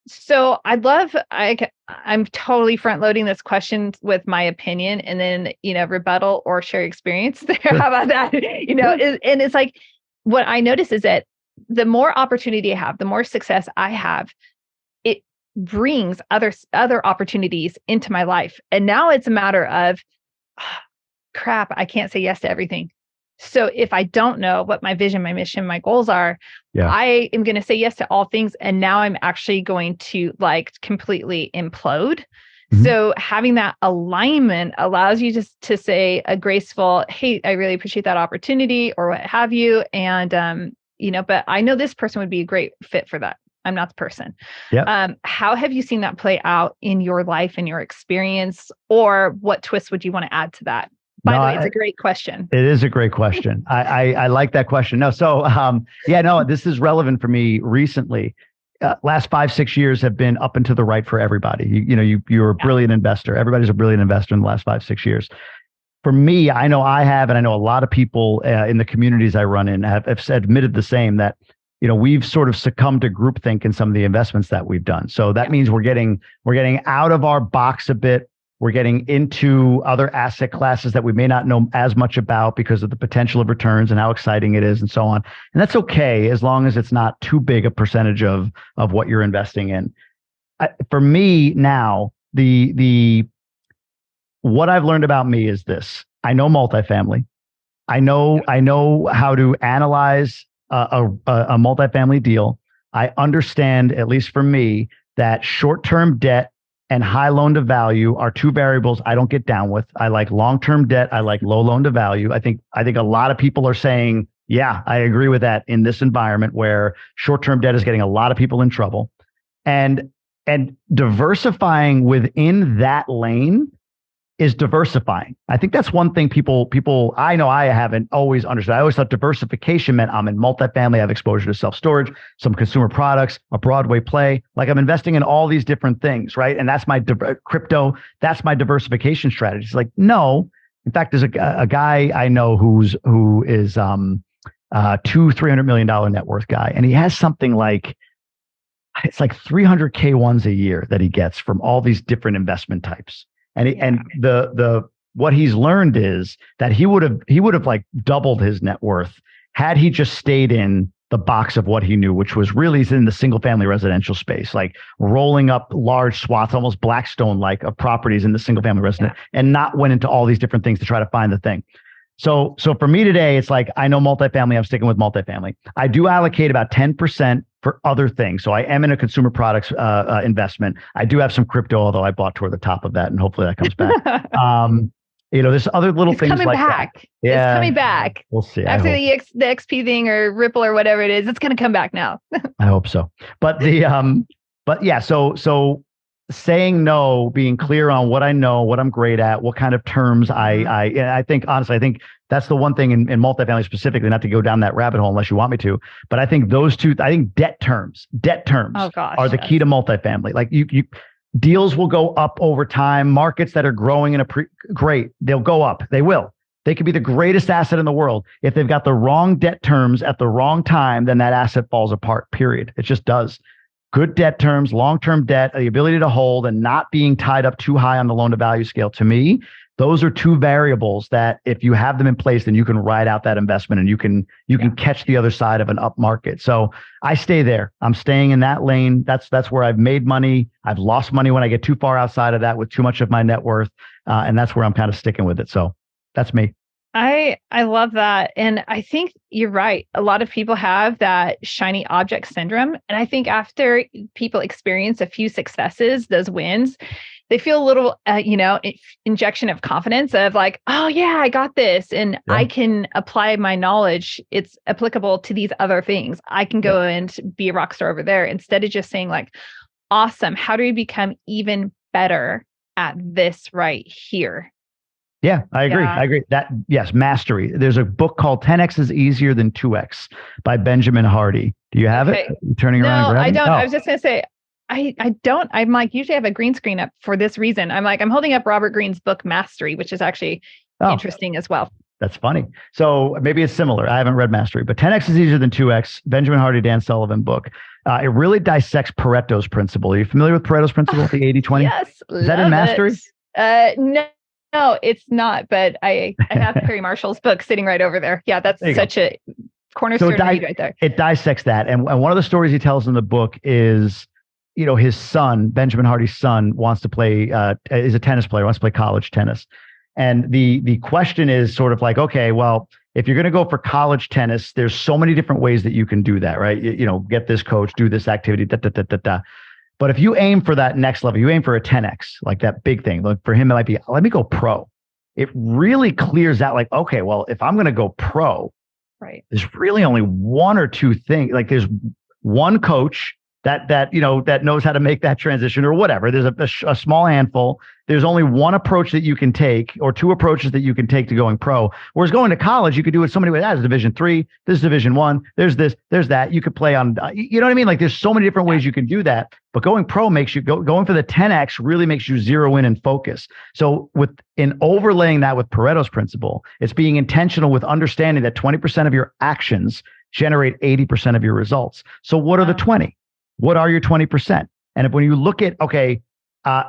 So I'm totally front loading this question with my opinion and then, rebuttal or share experience there. How about that? And it's like, what I notice is that the more opportunity I have, the more success I have, it brings other opportunities into my life. And now it's a matter of, crap, I can't say yes to everything. So if I don't know what my vision, my mission, my goals are, I am going to say yes to all things. And now I'm actually going to like completely implode. Mm-hmm. So having that alignment allows you just to say a graceful, hey, I really appreciate that opportunity or what have you. And, but I know this person would be a great fit for that. I'm not the person. Yep. How have you seen that play out in your life and your experience, or what twist would you want to add to that? By the way, it's a great question. It is a great question. I like that question. No, so this is relevant for me recently. Last 5-6 years have been up and to the right for everybody. You're a brilliant investor. Everybody's a brilliant investor in the last 5-6 years. For me, I know I have, and I know a lot of people in the communities I run in have admitted the same, that we've sort of succumbed to groupthink in some of the investments that we've done. So that means we're getting out of our box a bit. We're getting into other asset classes that we may not know as much about because of the potential of returns and how exciting it is and so on. And that's okay as long as it's not too big a percentage of what you're investing in. For me now, what I've learned about me is this. I know multifamily. I know how to analyze a multifamily deal. I understand, at least for me, that short-term debt and high loan to value are two variables I don't get down with. I like long-term debt. I like low loan to value. I think a lot of people are saying, yeah, I agree with that in this environment where short-term debt is getting a lot of people in trouble. And diversifying within that lane is diversifying. I think that's one thing people I know I haven't always understood. I always thought diversification meant I'm in multifamily, I have exposure to self-storage, some consumer products, a Broadway play. Like I'm investing in all these different things, right? And that's my crypto. That's my diversification strategy. It's like, no. In fact, there's a guy I know who is $200-300 million net worth guy, and he has something like it's like 300K ones a year that he gets from all these different investment types. And the what he's learned is that he would have like doubled his net worth had he just stayed in the box of what he knew, which was really in the single family residential space, like rolling up large swaths, almost Blackstone like, of properties in the single family resident, and not went into all these different things to try to find the thing. So for me today, it's like, I know multifamily, I'm sticking with multifamily. I do allocate about 10% for other things. So I am in a consumer products investment. I do have some crypto, although I bought toward the top of that, and hopefully that comes back. There's other little things coming like back. That. Yeah, it's coming back. We'll see. After the XP thing or Ripple or whatever it is, it's going to come back now. I hope so. But so saying no, being clear on what I know, what I'm great at, what kind of terms I think, honestly, I think that's the one thing in multifamily specifically, not to go down that rabbit hole unless you want me to, but I think those two, I think debt terms are the key to multifamily. Like you deals will go up over time. Markets that are growing great, they'll go up. They will. They could be the greatest asset in the world. If they've got the wrong debt terms at the wrong time, then that asset falls apart, period. It just does. Good debt terms, long-term debt, the ability to hold and not being tied up too high on the loan to value scale. To me, those are two variables that if you have them in place, then you can ride out that investment and you can catch the other side of an up market. So I stay there. I'm staying in that lane. That's where I've made money. I've lost money when I get too far outside of that with too much of my net worth. And that's where I'm kind of sticking with it. So that's me. I love that. And I think you're right. A lot of people have that shiny object syndrome. And I think after people experience a few successes, those wins, they feel a little, injection of confidence of like, oh yeah, I got this. And I can apply my knowledge. It's applicable to these other things. I can go and be a rock star over there instead of just saying like, awesome. How do we become even better at this right here? Yeah, I agree. I agree. Yes, mastery. There's a book called 10X is Easier Than 2X by Benjamin Hardy. Do you have it? You're turning around and grabbing I don't. Oh. I was just going to say, I don't. I'm like, usually I have a green screen up for this reason. I'm holding up Robert Greene's book, Mastery, which is actually interesting as well. That's funny. So maybe it's similar. I haven't read Mastery, but 10X is Easier Than 2X, Benjamin Hardy, Dan Sullivan book. It really dissects Pareto's principle. Are you familiar with Pareto's principle, the 80-20? Yes. Is that in Mastery? No, it's not, but I have Perry Marshall's book sitting right over there. Yeah, that's such a cornerstone read right there. It dissects that. And one of the stories he tells in the book is, his son, Benjamin Hardy's son, wants to play, is a tennis player, wants to play college tennis. And the question is sort of like, okay, well, if you're going to go for college tennis, there's so many different ways that you can do that, right? Get this coach, do this activity, But if you aim for that next level, you aim for a 10X, like that big thing. Like for him, it might be, let me go pro. It really clears out like, okay, well, if I'm going to go pro, right, there's really only one or two things. Like there's one coach that knows how to make that transition or whatever. There's a small handful. There's only one approach that you can take or two approaches that you can take to going pro. Whereas going to college, you could do it so many ways. That's Division III, this is Division I, there's this, there's that. You could play on, you know what I mean? Like there's so many different ways you can do that. But going pro makes you going for the 10X really makes you zero in and focus. So in overlaying that with Pareto's principle, it's being intentional with understanding that 20% of your actions generate 80% of your results. So what are the 20? What are your 20%? And when you look at, okay,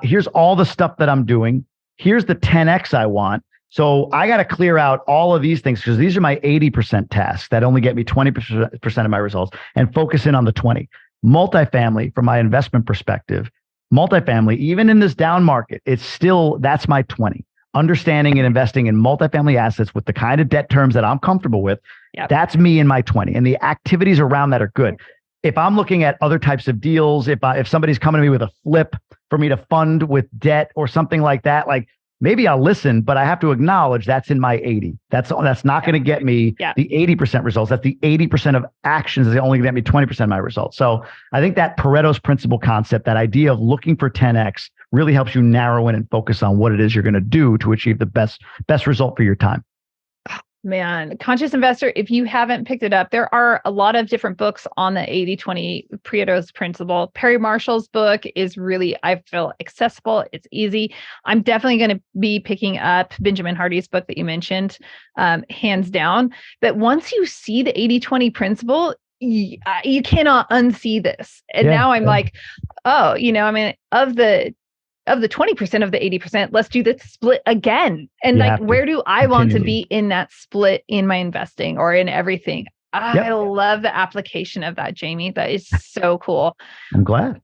here's all the stuff that I'm doing. Here's the 10X I want. So I got to clear out all of these things because these are my 80% tasks that only get me 20% of my results and focus in on the 20. Multifamily, from my investment perspective, multifamily, even in this down market, that's my 20. understanding and investing in multifamily assets with the kind of debt terms that I'm comfortable with. Yep. That's me in my 20, and the activities around that are good. If I'm looking at other types of deals, if somebody's coming to me with a flip for me to fund with debt or something like that, like maybe I'll listen, but I have to acknowledge that's in my 80. That's not going to get me the 80% results. That's the 80% of actions is only going to get me 20% of my results. So I think that Pareto's principle concept, that idea of looking for 10x, really helps you narrow in and focus on what it is you're going to do to achieve the best result for your time. Man, Conscious Investor, if you haven't picked it up, there are a lot of different books on the 80-20 Pareto's principle. Perry Marshall's book is really, I feel, accessible. It's easy. I'm definitely going to be picking up Benjamin Hardy's book that you mentioned, hands down. But once you see the 80-20 principle, you cannot unsee this. And now I'm like, oh, of the 20% of the 80%, let's do the split again. And where do I want to be in that split in my investing or in everything? I love the application of that, Jamie. That is so cool. I'm glad.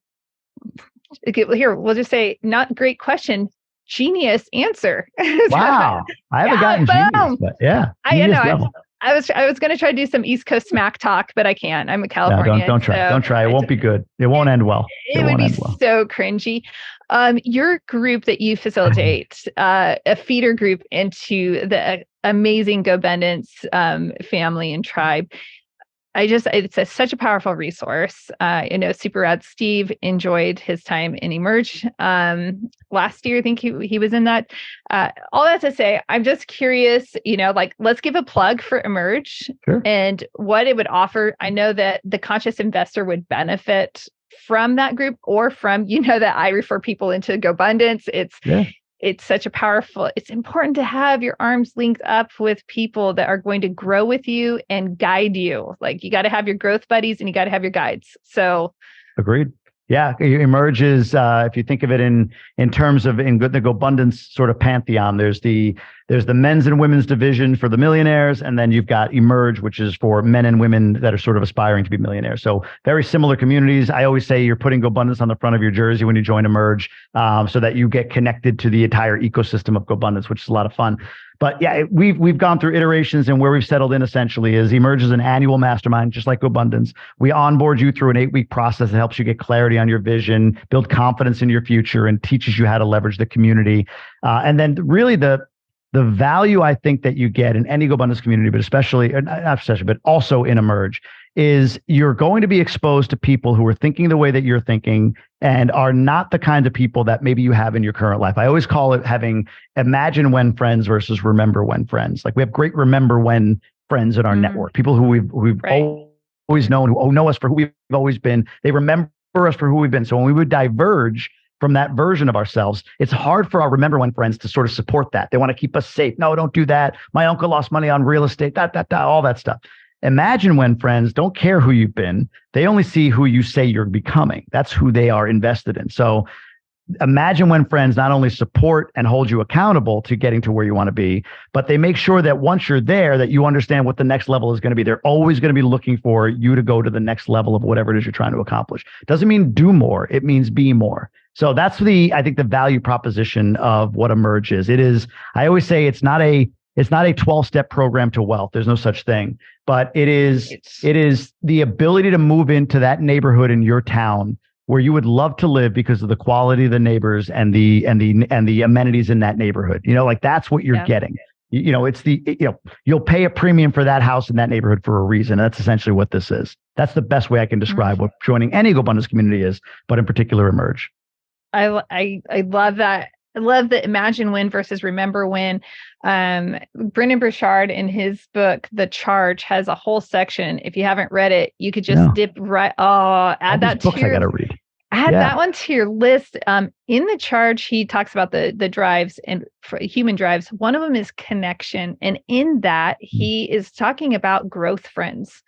Okay, well, here, we'll just say, not great question, genius answer. Wow. I haven't gotten genius, but I know. I was going to try to do some East Coast smack talk, but I can't. I'm a Californian. No, don't try. Don't try. It won't be good. It won't end well. It would be so cringy. Your group that you facilitate, a feeder group into the amazing GoBundance family and tribe. It's such a powerful resource. Super Rad Steve enjoyed his time in Emerge last year. I think he was in that. All that to say, I'm just curious, let's give a plug for Emerge and what it would offer. I know that the conscious investor would benefit from that group, or from, that I refer people into GoBundance. It's such a powerful, it's important to have your arms linked up with people that are going to grow with you and guide you. Like, you got to have your growth buddies and you got to have your guides. So agreed. Yeah. Emerge is, if you think of it in terms of the GoBundance sort of pantheon, there's the men's and women's division for the millionaires. And then you've got Emerge, which is for men and women that are sort of aspiring to be millionaires. So very similar communities. I always say you're putting GoBundance on the front of your jersey when you join Emerge, so that you get connected to the entire ecosystem of GoBundance, which is a lot of fun. But yeah, we've gone through iterations, and where we've settled in essentially is Emerge is an annual mastermind, just like GoBundance. We onboard you through an 8-week process that helps you get clarity on your vision, build confidence in your future, and teaches you how to leverage the community. And then really the value I think that you get in any GoBundance community, but also in Emerge, is you're going to be exposed to people who are thinking the way that you're thinking and are not the kind of people that maybe you have in your current life. I always call it having imagine when friends versus remember when friends. Like, we have great remember when friends in our network, people who we've always known, who know us for who we've always been. They remember us for who we've been. So when we would diverge from that version of ourselves, it's hard for our remember when friends to sort of support that. They want to keep us safe. No, don't do that. My uncle lost money on real estate, all that stuff. Imagine when friends don't care who you've been. They only see who you say you're becoming. That's who they are invested in. So imagine when friends not only support and hold you accountable to getting to where you want to be, but they make sure that once you're there, that you understand what the next level is going to be. They're always going to be looking for you to go to the next level of whatever it is you're trying to accomplish. Doesn't mean do more. It means be more. So that's I think the value proposition of what Emerge is. It is, I always say it's not a 12-step program to wealth. There's no such thing, but it is the ability to move into that neighborhood in your town where you would love to live because of the quality of the neighbors and the amenities in that neighborhood. That's what you're getting. You'll pay a premium for that house in that neighborhood for a reason. That's essentially what this is. That's the best way I can describe what joining any GoBundance community is, but in particular Emerge. I love that. I love the imagine when versus remember when. Brendon Burchard in his book, The Charge, has a whole section. If you haven't read it, you could just dip right. Add that to your, I gotta read. Add that one to your list. In The Charge, he talks about the drives and human drives. One of them is connection. And in that, he is talking about growth friends.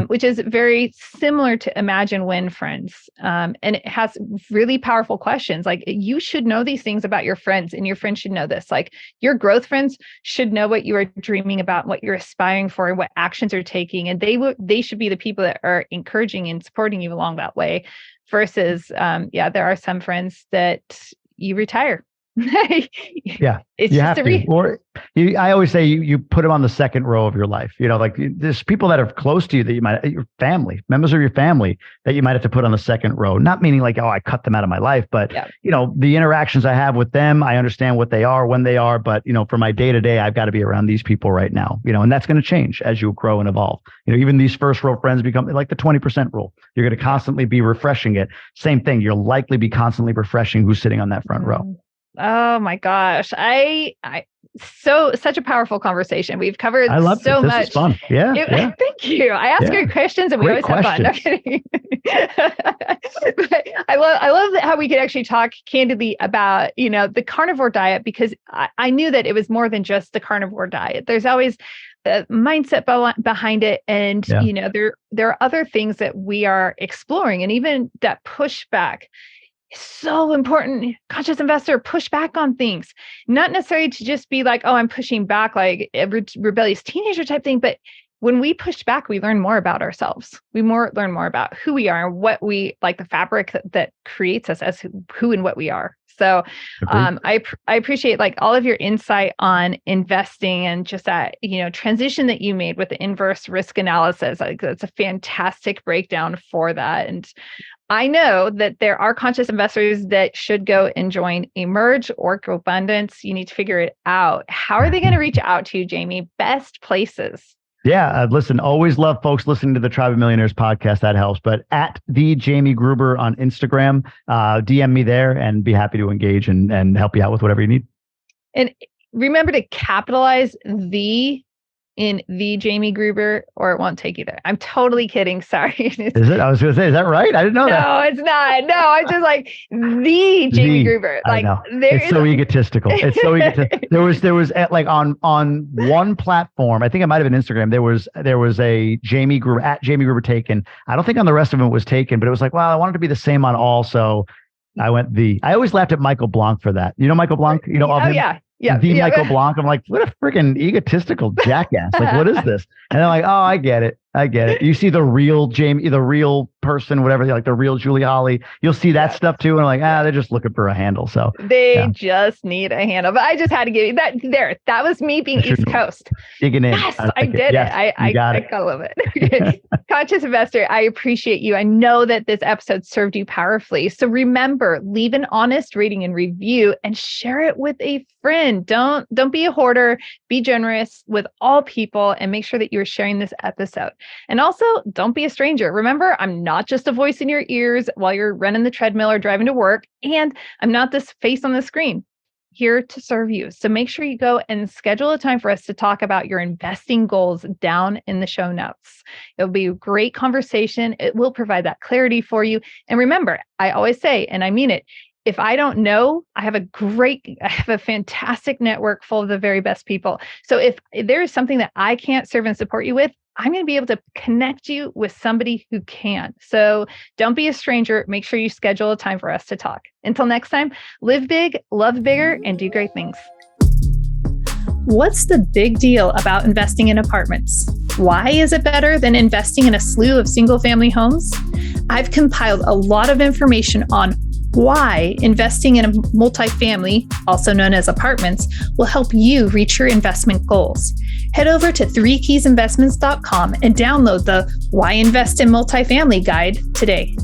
Which is very similar to Imagine When Friends. And it has really powerful questions. Like, you should know these things about your friends, and your friends should know this. Like, your growth friends should know what you are dreaming about, what you're aspiring for, and what actions you're taking. And they should be the people that are encouraging and supporting you along that way versus, there are some friends that you retire. Yeah, it's you just have to. Or I always say you put them on the second row of your life. Like there's people that are close to you that you might, your family, members of your family that you might have to put on the second row. Not meaning like, oh, I cut them out of my life, but the interactions I have with them, I understand what they are, when they are, but for my day to day, I've got to be around these people right now. And that's going to change as you grow and evolve. Even these first row friends become like the 20% rule. You're going to constantly be refreshing it. Same thing. You'll likely be constantly refreshing who's sitting on that front row. Oh my gosh. Such a powerful conveation. We've covered so much. This is fun. Yeah. Thank you. I ask great questions and we always have fun. No kidding. But I love how we could actually talk candidly about, the carnivore diet, because I knew that it was more than just the carnivore diet. There's always a mindset behind it. And, there are other things that we are exploring, and even that pushback. So important. Conscious investor, push back on things, not necessarily to just be like, oh, I'm pushing back like a rebellious teenager type thing. But when we push back, we learn more about ourselves. We learn more about who we are and what we like, the fabric that creates us as who and what we are. So I appreciate like all of your insight on investing and just that, transition that you made with the inverse risk analysis. Like that's a fantastic breakdown for that. And I know that there are conscious investors that should go and join Emerge or Grow Abundance. You need to figure it out. How are they going to reach out to you, Jamie? Best places. Yeah, listen, always love folks listening to the Tribe of Millionaires podcast. That helps. But at the Jamie Gruber on Instagram, DM me there and be happy to engage and help you out with whatever you need. And remember to capitalize in the Jamie Gruber, or it won't take you there. I'm totally kidding. Sorry. Is it? I was going to say, is that right? I didn't know that. No, it's not. No, I'm just like the Jamie Gruber. Like it's so egotistical. It's so egotistical. There was like on one platform, I think it might have been Instagram. There was a Jamie Gruber at Jamie Gruber taken. I don't think on the rest of them it was taken, but it was like, well, I wanted to be the same on all, so I went I always laughed at Michael Blanc for that. Michael Blanc? Of him? Yeah. Michael Blanc. I'm like, what a freaking egotistical jackass. Like, what is this? And they're like, oh, I get it. You see the real Jamie, the real person, whatever, like the real Julie Holly. You'll see that stuff too. And like, they're just looking for a handle. So they just need a handle. But I just had to give you that there. That was me being East Coast. Digging in. Yes, I did it. I gotta love it. Conscious investor, I appreciate you. I know that this episode served you powerfully. So remember, leave an honest rating and review and share it with a friend. Don't be a hoarder. Be generous with all people and make sure that you're sharing this episode. And also, don't be a stranger. Remember, I'm not just a voice in your ears while you're running the treadmill or driving to work, and I'm not this face on the screen. Here to serve you. So make sure you go and schedule a time for us to talk about your investing goals down in the show notes. It'll be a great conversation. It will provide that clarity for you. And remember, I always say, and I mean it, if I don't know, I have a fantastic network full of the very best people. So if there is something that I can't serve and support you with, I'm going to be able to connect you with somebody who can. So don't be a stranger. Make sure you schedule a time for us to talk. Until next time, live big, love bigger, and do great things. What's the big deal about investing in apartments? Why is it better than investing in a slew of single-family homes? I've compiled a lot of information on why investing in a multifamily, also known as apartments, will help you reach your investment goals. Head over to 3keysinvestments.com and download the Why Invest in Multifamily guide today.